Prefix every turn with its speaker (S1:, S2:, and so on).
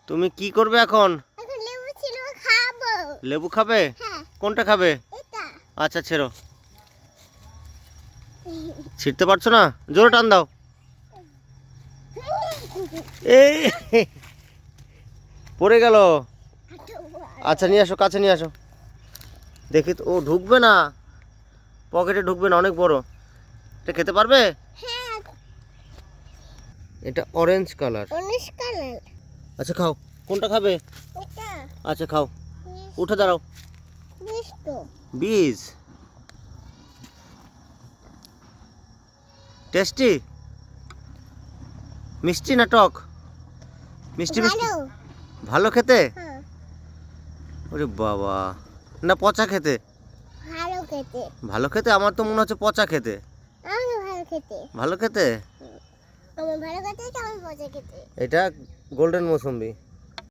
S1: তুমি কি করবে এখন?
S2: এখন লেবু ছিল খাবো।
S1: লেবু খাবে?
S2: হ্যাঁ।
S1: কোনটা খাবে?
S2: এটা।
S1: আচ্ছা ছেড়ো। ছিঁড়তে পারছো না? জোরে টান দাও। এই পড়ে গেল। আচ্ছা নিয়ে আসো, কাছে নিয়ে আসো। দেখি তো, ও ঢুকবে না, পকেটে ঢুকবে না, অনেক বড়। এটা খেতে পারবে?
S2: হ্যাঁ।
S1: এটা অরেঞ্জ কালার।
S2: Orange colour.
S1: আচ্ছা খাও। কোনটা খাবে?
S2: এটা।
S1: আচ্ছা খাও। উঠে দাঁড়াও।
S2: মিষ্ট।
S1: বীজ টেস্টি? মিষ্টি না টক? মিষ্টি মিষ্টি।
S2: ভালো।
S1: ভালো খেতে?
S2: হ্যাঁ।
S1: ওরে বাবা, না পচা খেতে?
S2: ভালো খেতে।
S1: ভালো খেতে? আমার তো মনে হচ্ছে পচা খেতে।
S2: আমার ভালো খেতে।
S1: ভালো খেতে?
S2: আমার ভালো খেতে, আমার মজা খেতে।
S1: এটা গোল্ডেন মৌসুম্বি।